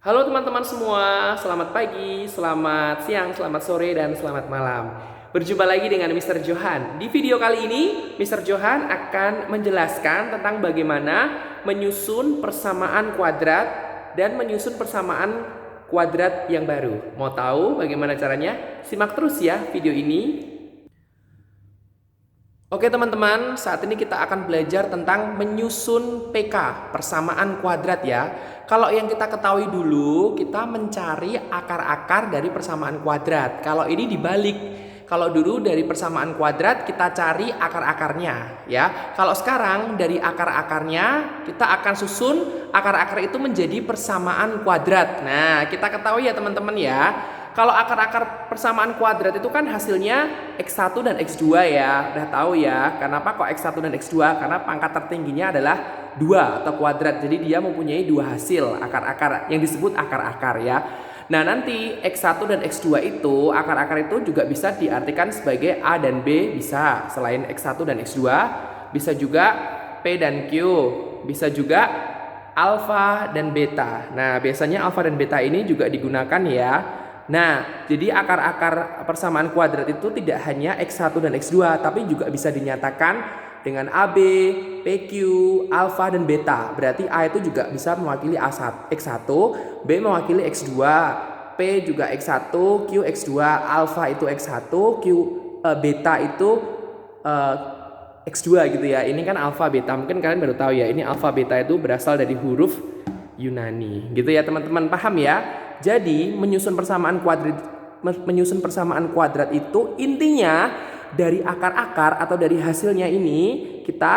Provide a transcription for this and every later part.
Halo teman-teman semua, selamat pagi, selamat siang, selamat sore, dan selamat malam. Berjumpa lagi dengan Mr. Johan. Di video kali ini, Mr. Johan akan menjelaskan tentang bagaimana menyusun persamaan kuadrat dan menyusun persamaan kuadrat yang baru. Mau tahu bagaimana caranya? Simak terus ya video ini. Oke teman-teman, saat ini kita akan belajar tentang menyusun PK, persamaan kuadrat ya. Kalau yang kita ketahui dulu, kita mencari akar-akar dari persamaan kuadrat. Kalau ini dibalik. Kalau dulu dari persamaan kuadrat kita cari akar-akarnya ya. Kalau sekarang dari akar-akarnya kita akan susun akar-akar itu menjadi persamaan kuadrat. Nah, kita ketahui ya teman-teman ya. Kalau akar-akar persamaan kuadrat itu kan hasilnya X1 dan X2 ya. Udah tahu ya, kenapa kok X1 dan X2? Karena pangkat tertingginya adalah 2 atau kuadrat. Jadi dia mempunyai dua hasil akar-akar yang disebut akar-akar ya. Nah nanti X1 dan X2 itu, akar-akar itu juga bisa diartikan sebagai A dan B bisa. Selain X1 dan X2, bisa juga P dan Q. Bisa juga alfa dan beta. Nah biasanya alfa dan beta ini juga digunakan ya. Nah, jadi akar-akar persamaan kuadrat itu tidak hanya X1 dan X2, tapi juga bisa dinyatakan dengan AB, PQ, alfa, dan beta. Berarti A itu juga bisa mewakili X1, B mewakili X2, P juga X1, Q X2, alfa itu X1, beta itu X2 gitu ya. Ini kan alfa beta, mungkin kalian baru tahu ya. Ini alfa beta itu berasal dari huruf Yunani. Gitu ya teman-teman, paham ya? Jadi menyusun persamaan kuadrat itu intinya dari akar-akar atau dari hasilnya ini kita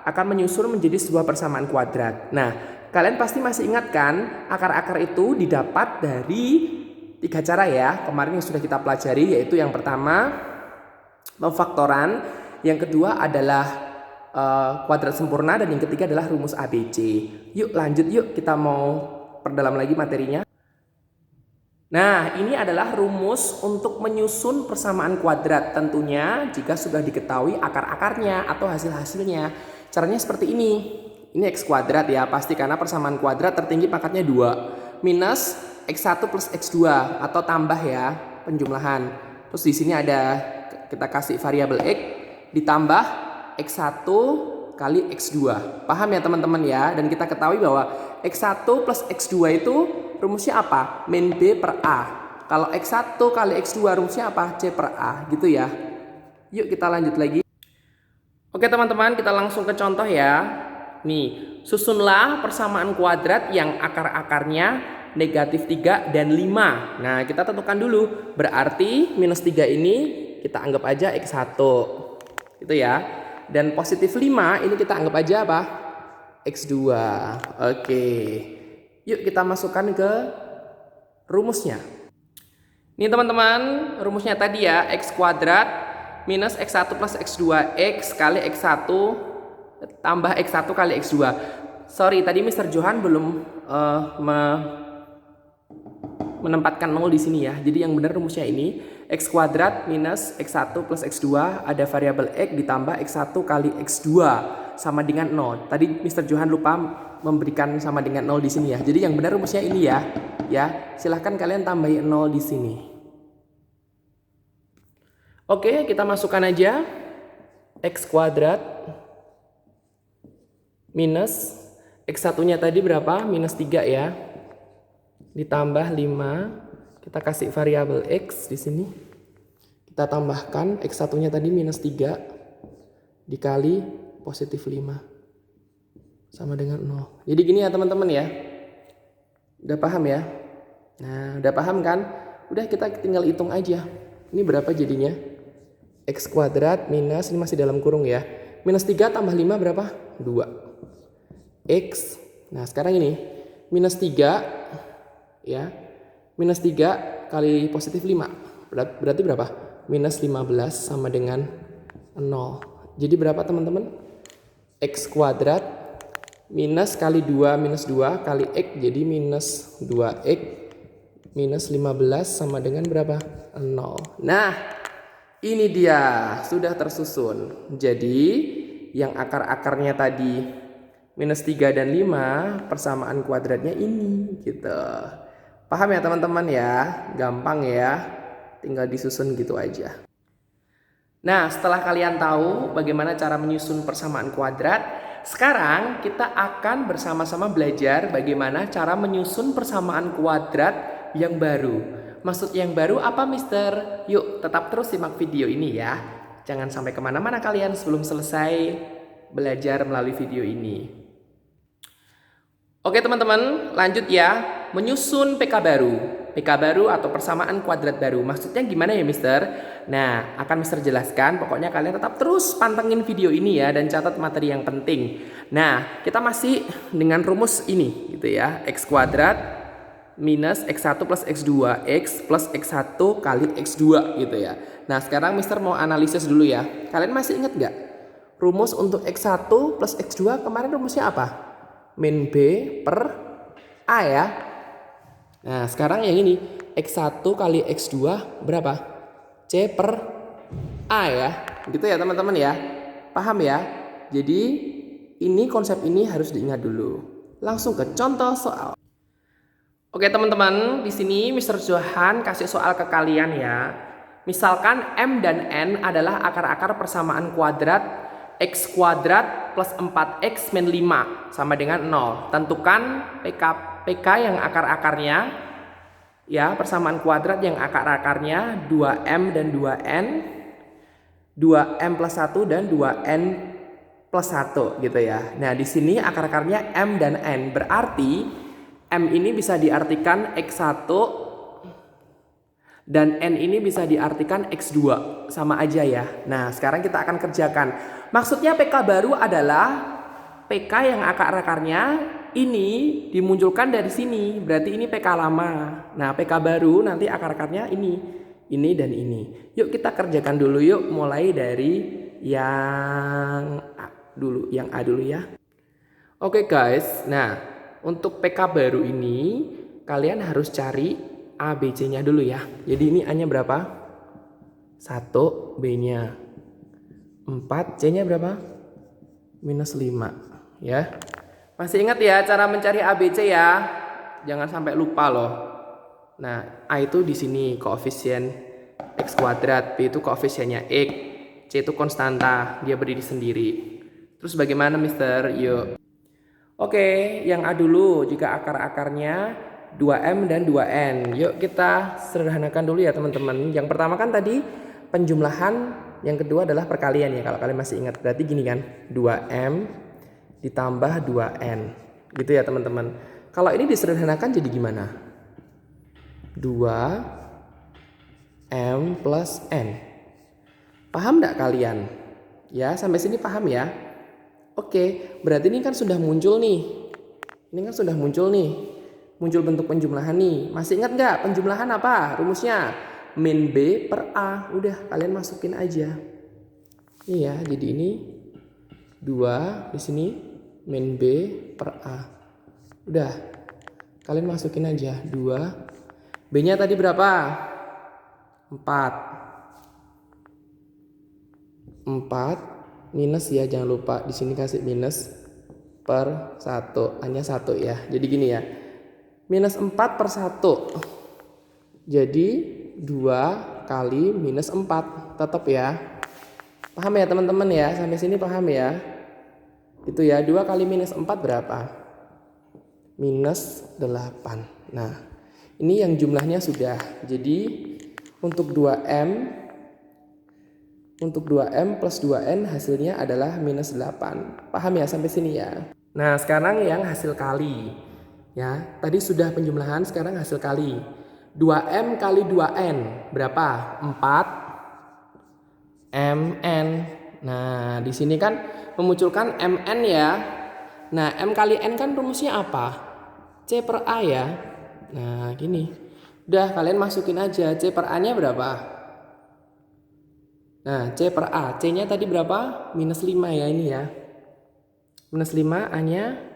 akan menyusun menjadi sebuah persamaan kuadrat. Nah, kalian pasti masih ingat kan akar-akar itu didapat dari 3 cara ya. Kemarin yang sudah kita pelajari, yaitu yang pertama pemfaktoran, yang kedua adalah kuadrat sempurna, dan yang ketiga adalah rumus ABC. Yuk lanjut yuk, kita mau perdalam lagi materinya. Nah, ini adalah rumus untuk menyusun persamaan kuadrat. Tentunya jika sudah diketahui akar-akarnya atau hasil-hasilnya. Caranya seperti ini. Ini X kuadrat ya, pasti karena persamaan kuadrat tertinggi pangkatnya 2. Minus X1 plus X2 atau tambah ya, penjumlahan. Terus di sini ada, kita kasih variabel X ditambah X1 kali X2. Paham ya teman-teman ya? Dan kita ketahui bahwa X1 plus X2 itu rumusnya apa? Min B per A. Kalau X1 kali X2 rumusnya apa? C per A, gitu ya. Yuk kita lanjut lagi. Oke teman-teman, kita langsung ke contoh ya. Nih, susunlah persamaan kuadrat yang akar-akarnya negatif 3 dan 5. Nah, kita tentukan dulu. Berarti minus 3 ini kita anggap aja X1. Gitu ya. Dan positif 5 ini kita anggap aja apa? X2. Oke. Yuk kita masukkan ke rumusnya. Ini teman-teman, rumusnya tadi ya, X kuadrat minus X1 plus X2, X kali X1 tambah X1 kali X2. Sorry, tadi Mr. Johan belum menempatkan 0 di sini ya. Jadi yang benar rumusnya ini X kuadrat minus X1 plus X2, ada variabel X ditambah X1 kali X2 sama dengan 0. Tadi Mr. Johan lupa memberikan sama dengan 0 di sini ya. Jadi yang benar rumusnya ini ya. Ya, silahkan kalian tambahin 0 di sini. Oke, kita masukkan aja X kuadrat minus X1-nya tadi berapa? Minus 3 ya. Ditambah 5, kita kasih variabel X di sini. Kita tambahkan X1-nya tadi minus 3 dikali positif 5 sama dengan 0. Jadi gini ya teman-teman ya. Udah paham ya? Nah, udah paham kan? Udah, kita tinggal hitung aja. Ini berapa jadinya? X kuadrat minus, ini masih dalam kurung ya. Minus 3 tambah 5 berapa? 2. X. Nah, sekarang ini minus 3 ya. Minus 3 kali positif 5. Berarti berapa? Minus 15 sama dengan 0. Jadi berapa teman-teman? X kuadrat minus kali 2 minus 2 kali X, jadi minus 2X minus 15 sama dengan berapa? 0. Nah, ini dia sudah tersusun. Jadi yang akar-akarnya tadi minus 3 dan 5, persamaan kuadratnya ini gitu. Paham ya teman-teman ya? Gampang ya. Tinggal disusun gitu aja. Nah, setelah kalian tahu bagaimana cara menyusun persamaan kuadrat, sekarang kita akan bersama-sama belajar bagaimana cara menyusun persamaan kuadrat yang baru. Maksud yang baru apa, Mister? Yuk, tetap terus simak video ini ya. Jangan sampai kemana-mana kalian sebelum selesai belajar melalui video ini. Oke teman-teman, lanjut ya. Menyusun PK baru. PK baru atau persamaan kuadrat baru. Maksudnya gimana ya, Mister? Nah, akan Mister jelaskan. Pokoknya kalian tetap terus pantengin video ini ya dan catat materi yang penting. Nah, kita masih dengan rumus ini gitu ya. X kuadrat minus X1 plus X2. X plus X1 kali X2 gitu ya. Nah, sekarang Mister mau analisis dulu ya. Kalian masih ingat nggak? Rumus untuk X1 plus X2 kemarin rumusnya apa? Min B per A ya. Nah sekarang yang ini X1 kali X2 berapa? C per A ya. Gitu ya teman-teman ya. Paham ya? Jadi ini konsep ini harus diingat dulu. Langsung ke contoh soal. Oke teman-teman, di sini Mr. Johan kasih soal ke kalian ya. Misalkan M dan N adalah akar-akar persamaan kuadrat X kuadrat plus 4X min 5 sama dengan 0. Tentukan PK yang akar-akarnya ya, persamaan kuadrat yang akar-akarnya 2M dan 2N, 2M plus 1 dan 2N plus 1 gitu ya. Nah di sini akar-akarnya M dan N, berarti M ini bisa diartikan X1 dan N ini bisa diartikan X2, sama aja ya. Nah sekarang kita akan kerjakan. Maksudnya PK baru adalah PK yang akar-akarnya ini dimunculkan dari sini. Berarti ini PK lama. Nah PK baru nanti akar-akarnya ini dan ini. Yuk kita kerjakan dulu yuk. Mulai dari yang A dulu. Yang A dulu ya. Oke guys. Nah untuk PK baru ini kalian harus cari A, B, C-nya dulu ya. Jadi ini A-nya berapa? 1, B-nya 4, C-nya berapa? Minus 5 ya. Masih ingat ya cara mencari A, B, C ya? Jangan sampai lupa loh. Nah, A itu di sini koefisien X kuadrat, B itu koefisiennya X, C itu konstanta, dia berdiri sendiri. Terus bagaimana Mister? Yuk. Oke, yang A dulu. Jika akar-akarnya 2M dan 2N. Yuk kita sederhanakan dulu ya teman-teman. Yang pertama kan tadi penjumlahan, yang kedua adalah perkalian ya. Kalau kalian masih ingat, berarti gini kan, 2M ditambah 2N. Gitu ya teman-teman. Kalau ini disederhanakan jadi gimana? 2M plus N. Paham nggak kalian? Ya sampai sini paham ya? Oke, berarti ini kan sudah muncul nih. Ini kan sudah muncul nih. Muncul bentuk penjumlahan nih. Masih ingat nggak penjumlahan apa? Rumusnya min B per A. Udah kalian masukin aja. Iya, jadi ini 2 di sini min B per A. Udah. Kalian masukin aja 2. B-nya tadi berapa? 4 minus ya, jangan lupa di sini kasih minus per 1. A-nya 1 ya. Jadi gini ya. Minus 4 per 1. Jadi 2 kali minus 4. Tetap ya. Paham ya teman-teman ya? Sampai sini paham ya? Itu ya. 2 kali minus 4 berapa? Minus 8. Nah ini yang jumlahnya sudah. Jadi untuk 2M plus 2N hasilnya adalah minus 8. Paham ya sampai sini ya? Nah sekarang yang hasil kali. Ya, tadi sudah penjumlahan, sekarang hasil kali. 2M kali 2N berapa? 4 MN. Nah, di sini kan memunculkan MN ya. Nah, M kali N kan rumusnya apa? C per A ya. Nah, gini. Udah, kalian masukin aja. C per A-nya berapa? Nah, C per A. C-nya tadi berapa? Minus 5 ya ini ya. Minus 5, A-nya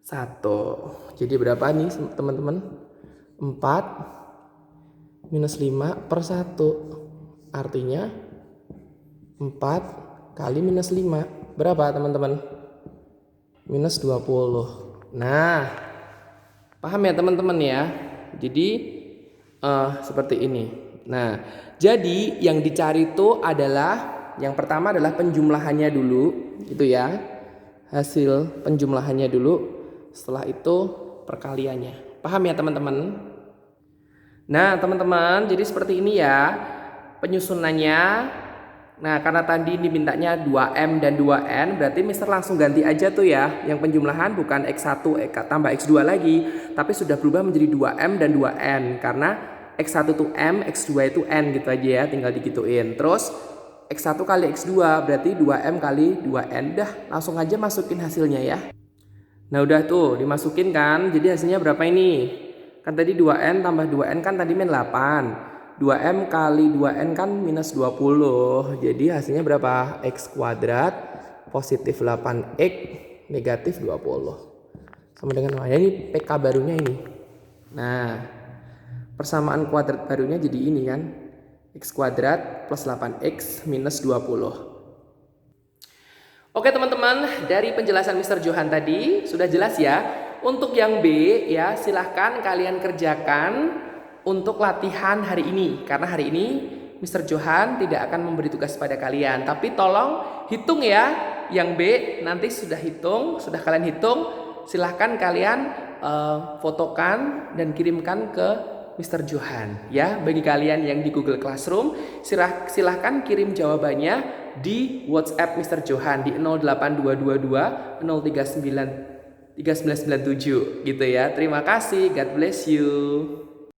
1. Jadi berapa nih teman-teman? 4 minus 5 per 1. Artinya 4 kali minus 5. Berapa teman-teman? Minus 20. Nah Paham ya teman-teman ya? Jadi seperti ini. Nah, jadi yang dicari itu adalah yang pertama adalah penjumlahannya dulu, gitu ya. Hasil penjumlahannya dulu, setelah itu perkaliannya. Paham ya teman-teman? Nah, teman-teman, jadi seperti ini ya penyusunannya. Nah, karena tadi dimintanya 2M dan 2N, berarti Mister langsung ganti aja tuh ya. Yang penjumlahan bukan X1 tambah X2 lagi, tapi sudah berubah menjadi 2M dan 2N. Karena X1 itu M, X2 itu N gitu aja ya, tinggal digituin. Terus X1 kali X2 berarti 2M kali 2N. Dah, langsung aja masukin hasilnya ya. Nah, udah tuh dimasukin kan, jadi hasilnya berapa ini? Kan tadi 2N tambah 2N kan tadi min 8. 2M kali 2N kan minus 20. Jadi hasilnya berapa? X kuadrat positif 8X negatif 20. Sama dengan ini PK barunya ini. Nah, persamaan kuadrat barunya jadi ini kan. X kuadrat plus 8X minus 20. Oke teman-teman, dari penjelasan Mr. Johan tadi sudah jelas ya. Untuk yang B ya, silahkan kalian kerjakan untuk latihan hari ini. Karena hari ini Mr. Johan tidak akan memberi tugas pada kalian. Tapi tolong hitung ya, yang B nanti sudah kalian hitung. Silahkan kalian fotokan dan kirimkan ke Mr. Johan ya. Bagi kalian yang di Google Classroom, silahkan kirim jawabannya di WhatsApp Mr. Johan di 08222 039 3997 gitu ya. Terima kasih, God bless you.